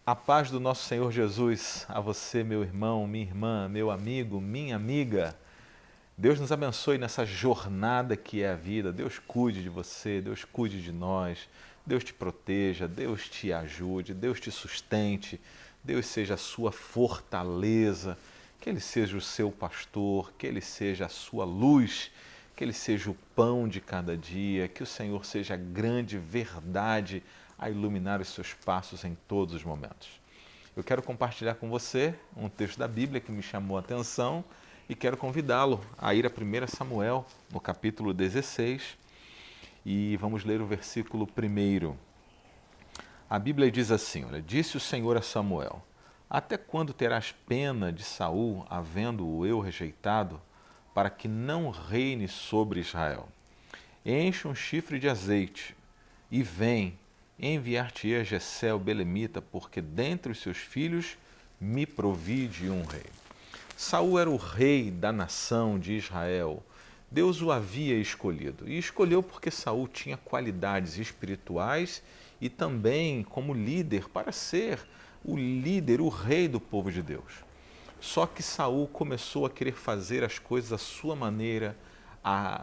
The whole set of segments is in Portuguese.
A paz do nosso Senhor Jesus, a você, meu irmão, minha irmã, meu amigo, minha amiga. Deus nos abençoe nessa jornada que é a vida. Deus cuide de você, Deus cuide de nós. Deus te proteja, Deus te ajude, Deus te sustente. Deus seja a sua fortaleza, que Ele seja o seu pastor, que Ele seja a sua luz, que Ele seja o pão de cada dia, que o Senhor seja a grande verdade a iluminar os seus passos em todos os momentos. Eu quero compartilhar com você um texto da Bíblia que me chamou a atenção e quero convidá-lo a ir a 1 Samuel, no capítulo 16, e vamos ler o versículo 1. A Bíblia diz assim, olha, disse o Senhor a Samuel, até quando terás pena de Saul, havendo-o eu rejeitado, para que não reine sobre Israel? Enche um chifre de azeite e vem, enviar-te-ei a Jessé o belemita, porque dentre os seus filhos me provide um rei. Saul era o rei da nação de Israel. Deus o havia escolhido. E escolheu porque Saul tinha qualidades espirituais e também como líder para ser o líder, o rei do povo de Deus. Só que Saul começou a querer fazer as coisas à sua maneira,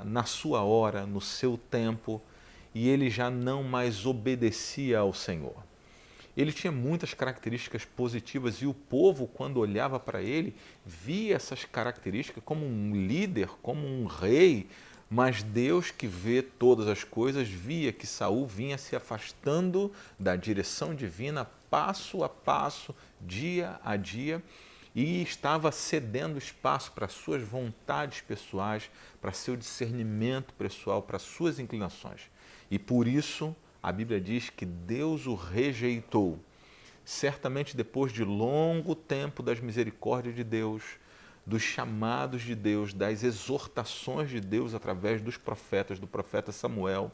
na sua hora, no seu tempo, e ele já não mais obedecia ao Senhor. Ele tinha muitas características positivas e o povo, quando olhava para ele, via essas características como um líder, como um rei, mas Deus, que vê todas as coisas, via que Saul vinha se afastando da direção divina passo a passo, dia a dia, e estava cedendo espaço para suas vontades pessoais, para seu discernimento pessoal, para suas inclinações. E por isso a Bíblia diz que Deus o rejeitou. Certamente depois de longo tempo das misericórdias de Deus, dos chamados de Deus, das exortações de Deus através dos profetas, do profeta Samuel,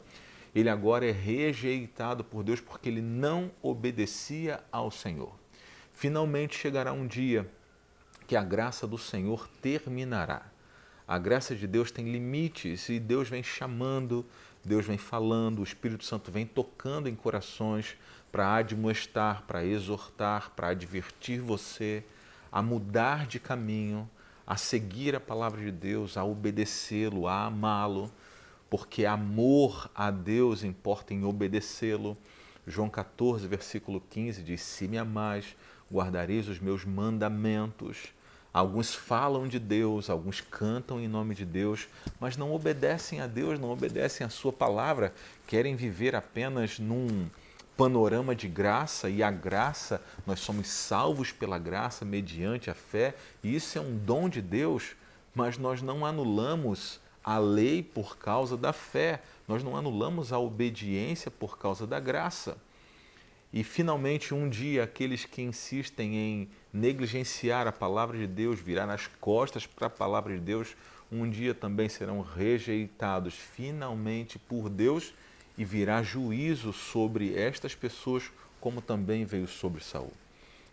ele agora é rejeitado por Deus porque ele não obedecia ao Senhor. Finalmente chegará um dia que a graça do Senhor terminará. A graça de Deus tem limites e Deus vem chamando, Deus vem falando, o Espírito Santo vem tocando em corações para admoestar, para exortar, para advertir você a mudar de caminho, a seguir a palavra de Deus, a obedecê-lo, a amá-lo, porque amor a Deus importa em obedecê-lo. João 14, versículo 15 diz, se me amais, guardareis os meus mandamentos. Alguns falam de Deus, alguns cantam em nome de Deus, mas não obedecem a Deus, não obedecem a sua palavra, querem viver apenas num panorama de graça, e a graça, nós somos salvos pela graça mediante a fé, e isso é um dom de Deus, mas nós não anulamos a lei por causa da fé, nós não anulamos a obediência por causa da graça. E finalmente um dia aqueles que insistem em negligenciar a palavra de Deus, virar as costas para a palavra de Deus, um dia também serão rejeitados finalmente por Deus e virá juízo sobre estas pessoas, como também veio sobre Saul.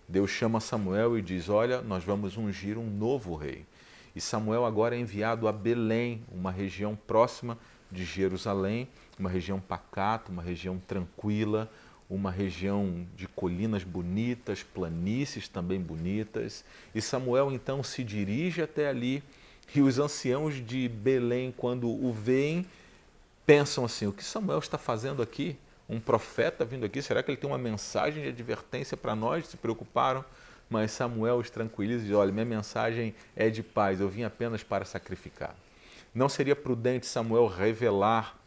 Deus chama Samuel e diz, olha, nós vamos ungir um novo rei. E Samuel agora é enviado a Belém, uma região próxima de Jerusalém, uma região pacata, uma região tranquila, uma região de colinas bonitas, planícies também bonitas. E Samuel então se dirige até ali e os anciãos de Belém, quando o veem, pensam assim, o que Samuel está fazendo aqui? Um profeta vindo aqui, será que ele tem uma mensagem de advertência para nós? Se preocuparam, mas Samuel os tranquiliza e diz, olha, minha mensagem é de paz, eu vim apenas para sacrificar. Não seria prudente Samuel revelar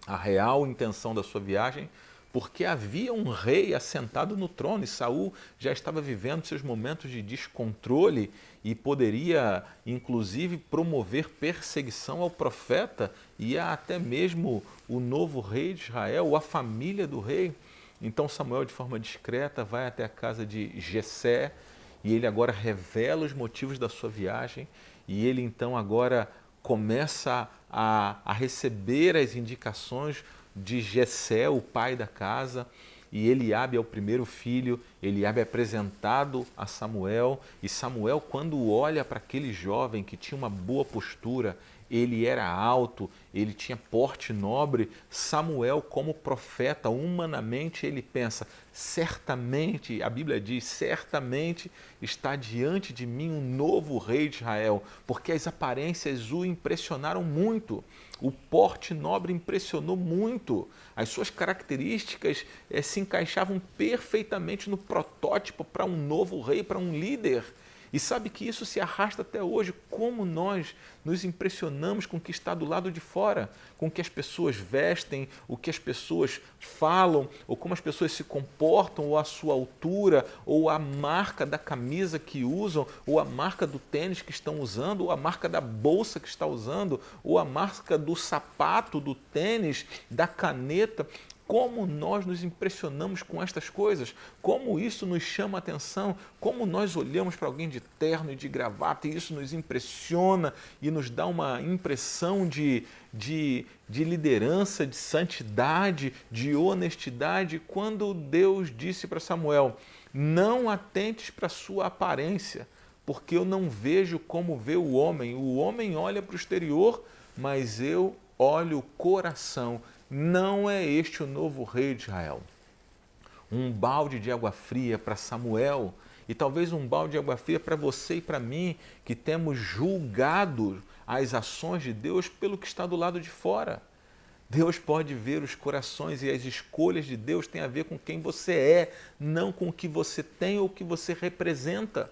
a real intenção da sua viagem, porque havia um rei assentado no trono e Saul já estava vivendo seus momentos de descontrole e poderia, inclusive, promover perseguição ao profeta e até mesmo o novo rei de Israel, ou a família do rei. Então Samuel, de forma discreta, vai até a casa de Jessé e ele agora revela os motivos da sua viagem e ele então agora começa a receber as indicações de Jessé, o pai da casa, e Eliabe é o primeiro filho. Eliabe é apresentado a Samuel, e Samuel, quando olha para aquele jovem que tinha uma boa postura, ele era alto, ele tinha porte nobre. Samuel, como profeta, humanamente ele pensa, certamente, a Bíblia diz, certamente está diante de mim um novo rei de Israel, porque as aparências o impressionaram muito. O porte nobre impressionou muito. As suas características se encaixavam perfeitamente no protótipo para um novo rei, para um líder. E sabe que isso se arrasta até hoje, como nós nos impressionamos com o que está do lado de fora, com o que as pessoas vestem, o que as pessoas falam, ou como as pessoas se comportam, ou a sua altura, ou a marca da camisa que usam, ou a marca do tênis que estão usando, ou a marca da bolsa que está usando, ou a marca do sapato, do tênis, da caneta. Como nós nos impressionamos com estas coisas, como isso nos chama a atenção, como nós olhamos para alguém de terno e de gravata e isso nos impressiona e nos dá uma impressão de liderança, de santidade, de honestidade, quando Deus disse para Samuel, não atentes para a sua aparência, porque eu não vejo como vê o homem olha para o exterior, mas eu olho o coração. Não é este o novo rei de Israel. Um balde de água fria para Samuel e talvez um balde de água fria para você e para mim, que temos julgado as ações de Deus pelo que está do lado de fora. Deus pode ver os corações e as escolhas de Deus têm a ver com quem você é, não com o que você tem ou o que você representa.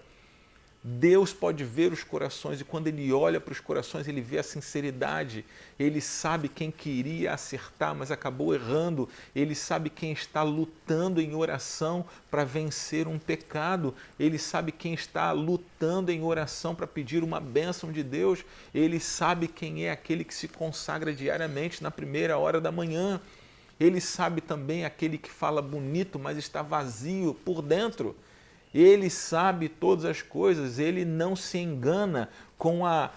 Deus pode ver os corações e quando Ele olha para os corações, Ele vê a sinceridade. Ele sabe quem queria acertar, mas acabou errando. Ele sabe quem está lutando em oração para vencer um pecado. Ele sabe quem está lutando em oração para pedir uma bênção de Deus. Ele sabe quem é aquele que se consagra diariamente na primeira hora da manhã. Ele sabe também aquele que fala bonito, mas está vazio por dentro. Ele sabe todas as coisas, ele não se engana com a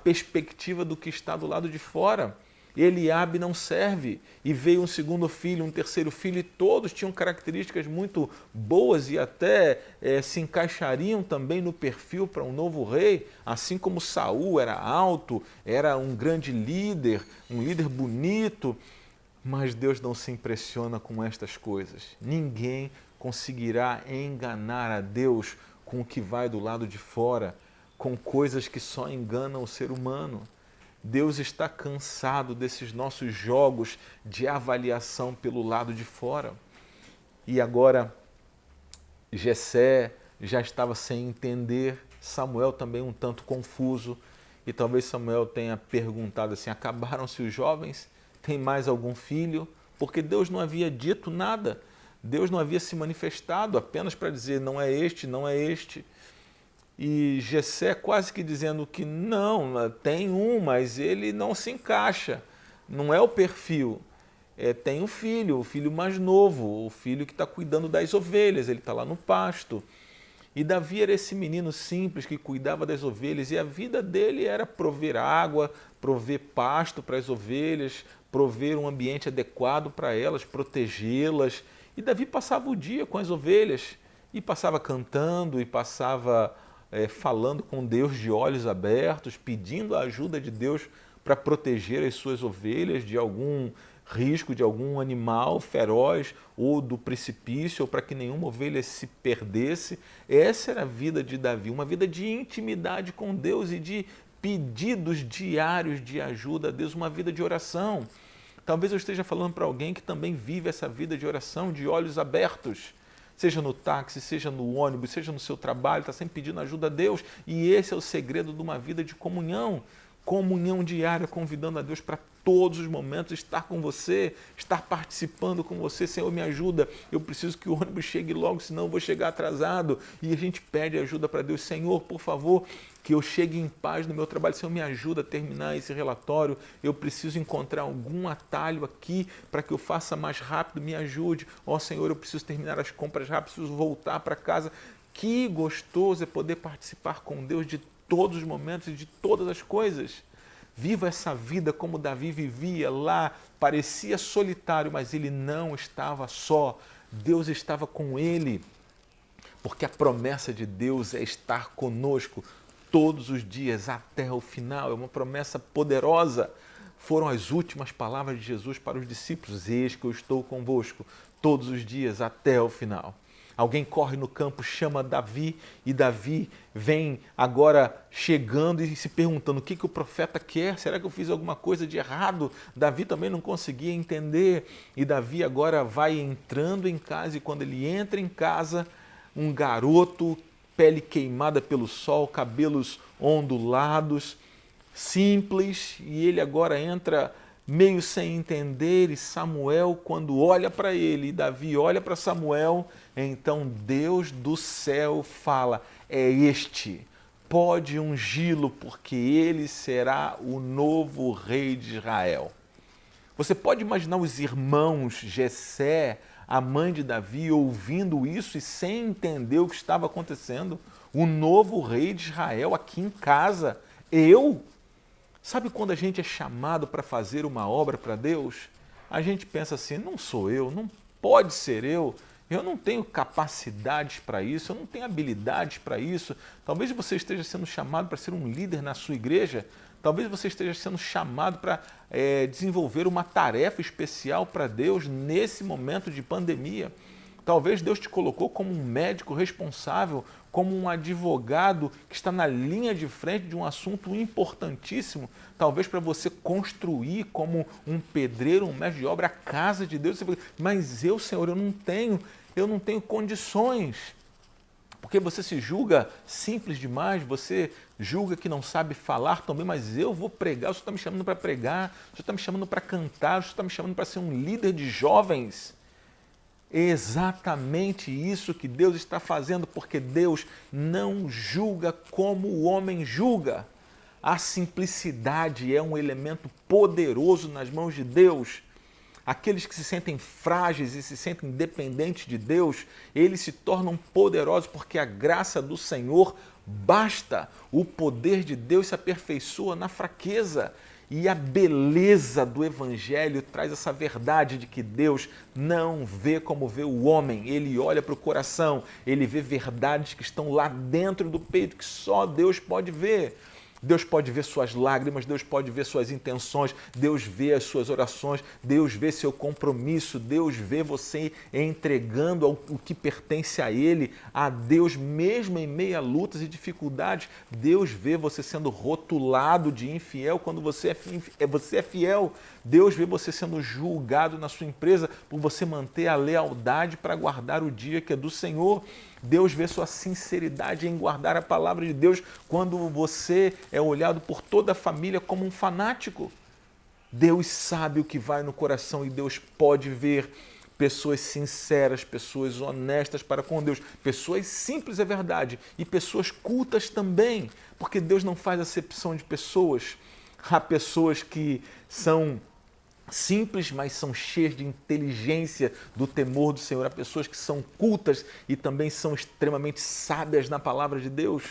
perspectiva do que está do lado de fora. Eliabe não serve, e veio um segundo filho, um terceiro filho, e todos tinham características muito boas e até se encaixariam também no perfil para um novo rei, assim como Saul era alto, era um grande líder, um líder bonito, mas Deus não se impressiona com estas coisas. Ninguém conseguirá enganar a Deus com o que vai do lado de fora, com coisas que só enganam o ser humano. Deus está cansado desses nossos jogos de avaliação pelo lado de fora. E agora, Jessé já estava sem entender, Samuel também um tanto confuso, e talvez Samuel tenha perguntado assim, acabaram-se os jovens? Tem mais algum filho? Porque Deus não havia dito nada. Deus não havia se manifestado apenas para dizer não é este, não é este. E Jessé quase que dizendo que não, tem um, mas ele não se encaixa, não é o perfil. Tem um filho, o filho mais novo, o filho que está cuidando das ovelhas, ele está lá no pasto. E Davi era esse menino simples que cuidava das ovelhas e a vida dele era prover água, prover pasto para as ovelhas, prover um ambiente adequado para elas, protegê-las. E Davi passava o dia com as ovelhas e passava cantando e passava falando com Deus de olhos abertos, pedindo a ajuda de Deus para proteger as suas ovelhas de algum risco, de algum animal feroz ou do precipício, ou para que nenhuma ovelha se perdesse. Essa era a vida de Davi, uma vida de intimidade com Deus e de pedidos diários de ajuda a Deus, uma vida de oração. Talvez eu esteja falando para alguém que também vive essa vida de oração de olhos abertos, seja no táxi, seja no ônibus, seja no seu trabalho, está sempre pedindo ajuda a Deus. E esse é o segredo de uma vida de comunhão, comunhão diária, convidando a Deus para todos os momentos estar com você, estar participando com você. Senhor, me ajuda, eu preciso que o ônibus chegue logo, senão eu vou chegar atrasado. E a gente pede ajuda para Deus. Senhor, por favor, que eu chegue em paz no meu trabalho. Senhor, me ajuda a terminar esse relatório. Eu preciso encontrar algum atalho aqui para que eu faça mais rápido. Me ajude. Ó Senhor, eu preciso terminar as compras rápido, preciso voltar para casa. Que gostoso é poder participar com Deus de todos os momentos e de todas as coisas. Viva essa vida como Davi vivia lá, parecia solitário, mas ele não estava só. Deus estava com ele, porque a promessa de Deus é estar conosco todos os dias até o final. É uma promessa poderosa. Foram as últimas palavras de Jesus para os discípulos: eis que eu estou convosco todos os dias até o final. Alguém corre no campo, chama Davi, e Davi vem agora chegando e se perguntando: o que o profeta quer? Será que eu fiz alguma coisa de errado? Davi também não conseguia entender. E Davi agora vai entrando em casa, e quando ele entra em casa, um garoto, pele queimada pelo sol, cabelos ondulados, simples, e ele agora entra meio sem entender, e Samuel, quando olha para ele, e Davi olha para Samuel, então Deus do céu fala: é este, pode ungí-lo, porque ele será o novo rei de Israel. Você pode imaginar os irmãos Jessé, a mãe de Davi, ouvindo isso e sem entender o que estava acontecendo? O novo rei de Israel aqui em casa, eu? Sabe quando a gente é chamado para fazer uma obra para Deus? A gente pensa assim: não sou eu, não pode ser eu não tenho capacidades para isso, eu não tenho habilidades para isso. Talvez você esteja sendo chamado para ser um líder na sua igreja, talvez você esteja sendo chamado para desenvolver uma tarefa especial para Deus nesse momento de pandemia. Talvez Deus te colocou como um médico responsável, como um advogado que está na linha de frente de um assunto importantíssimo, talvez para você construir como um pedreiro, um mestre de obra, a casa de Deus. Você fala: mas eu, Senhor, eu não tenho condições. Porque você se julga simples demais, você julga que não sabe falar também, mas eu vou pregar, o Senhor está me chamando para pregar, o Senhor está me chamando para cantar, o Senhor está me chamando para ser um líder de jovens. É exatamente isso que Deus está fazendo, porque Deus não julga como o homem julga. A simplicidade é um elemento poderoso nas mãos de Deus. Aqueles que se sentem frágeis e se sentem dependentes de Deus, eles se tornam poderosos porque a graça do Senhor basta. O poder de Deus se aperfeiçoa na fraqueza. E a beleza do Evangelho traz essa verdade de que Deus não vê como vê o homem. Ele olha para o coração, ele vê verdades que estão lá dentro do peito, que só Deus pode ver. Deus pode ver suas lágrimas, Deus pode ver suas intenções, Deus vê as suas orações, Deus vê seu compromisso, Deus vê você entregando o que pertence a Ele, a Deus mesmo em meio a lutas e dificuldades. Deus vê você sendo rotulado de infiel quando você é fiel. Deus vê você sendo julgado na sua empresa por você manter a lealdade para guardar o dia que é do Senhor. Deus vê sua sinceridade em guardar a palavra de Deus quando você é olhado por toda a família como um fanático. Deus sabe o que vai no coração e Deus pode ver pessoas sinceras, pessoas honestas para com Deus, pessoas simples, é verdade, e pessoas cultas também, porque Deus não faz acepção de pessoas. Há pessoas que são simples, mas são cheias de inteligência, do temor do Senhor. Há pessoas que são cultas e também são extremamente sábias na palavra de Deus.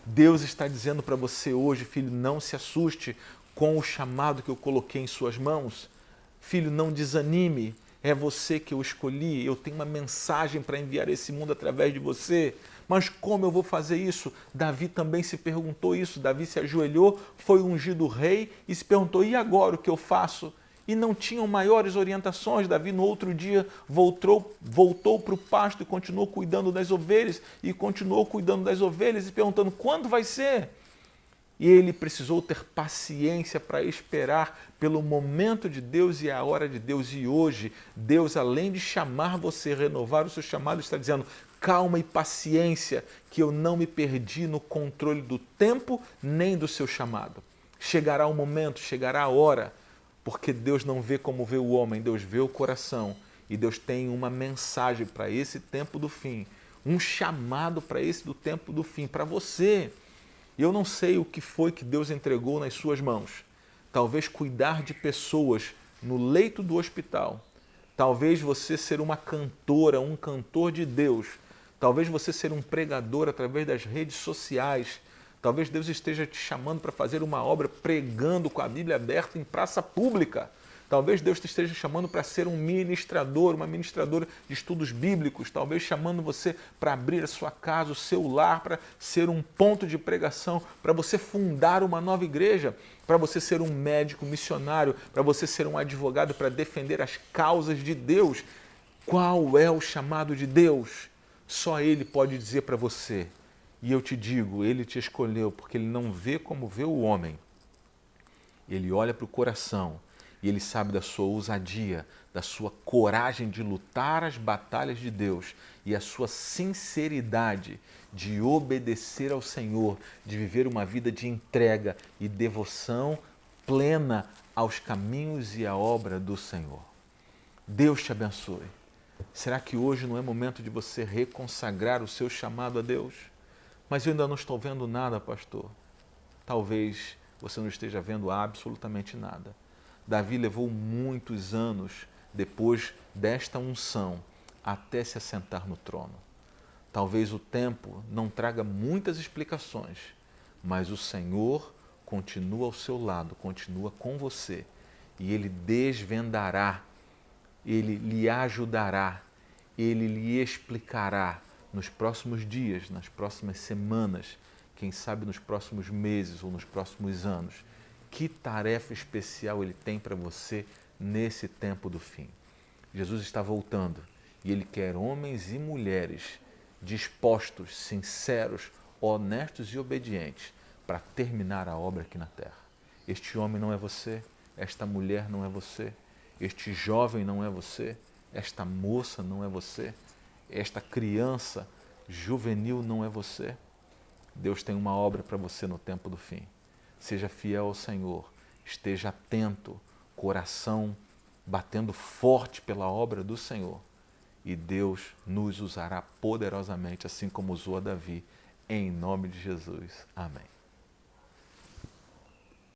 Deus está dizendo para você hoje: filho, não se assuste com o chamado que eu coloquei em suas mãos. Filho, não desanime, é você que eu escolhi, eu tenho uma mensagem para enviar a esse mundo através de você. Mas como eu vou fazer isso? Davi também se perguntou isso. Davi se ajoelhou, foi ungido rei e se perguntou: e agora o que eu faço? E não tinham maiores orientações. Davi no outro dia voltou para o pasto e continuou cuidando das ovelhas, e perguntando: quando vai ser? E ele precisou ter paciência para esperar pelo momento de Deus e a hora de Deus. E hoje, Deus, além de chamar você, renovar o seu chamado, está dizendo: calma e paciência, que eu não me perdi no controle do tempo nem do seu chamado. Chegará o momento, chegará a hora, porque Deus não vê como vê o homem, Deus vê o coração. E Deus tem uma mensagem para esse tempo do fim, um chamado para esse do tempo do fim, para você. Eu não sei o que foi que Deus entregou nas suas mãos. Talvez cuidar de pessoas no leito do hospital. Talvez você ser uma cantora, um cantor de Deus. Talvez você ser um pregador através das redes sociais. Talvez Deus esteja te chamando para fazer uma obra pregando com a Bíblia aberta em praça pública. Talvez Deus te esteja chamando para ser um ministrador, uma ministradora de estudos bíblicos. Talvez chamando você para abrir a sua casa, o seu lar, para ser um ponto de pregação, para você fundar uma nova igreja, para você ser um médico missionário, para você ser um advogado, para defender as causas de Deus. Qual é o chamado de Deus? Só Ele pode dizer para você. E eu te digo, Ele te escolheu porque Ele não vê como vê o homem. Ele olha para o coração e Ele sabe da sua ousadia, da sua coragem de lutar as batalhas de Deus e a sua sinceridade de obedecer ao Senhor, de viver uma vida de entrega e devoção plena aos caminhos e à obra do Senhor. Deus te abençoe. Será que hoje não é momento de você reconsagrar o seu chamado a Deus? Mas eu ainda não estou vendo nada, pastor. Talvez você não esteja vendo absolutamente nada. Davi levou muitos anos depois desta unção até se assentar no trono. Talvez o tempo não traga muitas explicações, mas o Senhor continua ao seu lado, continua com você e Ele desvendará, Ele lhe ajudará, Ele lhe explicará nos próximos dias, nas próximas semanas, quem sabe nos próximos meses ou nos próximos anos, que tarefa especial Ele tem para você nesse tempo do fim. Jesus está voltando e Ele quer homens e mulheres dispostos, sinceros, honestos e obedientes para terminar a obra aqui na terra. Este homem não é você, esta mulher não é você, este jovem não é você, esta moça não é você, esta criança juvenil não é você. Deus tem uma obra para você no tempo do fim. Seja fiel ao Senhor, esteja atento, coração batendo forte pela obra do Senhor. E Deus nos usará poderosamente, assim como usou a Davi, em nome de Jesus. Amém.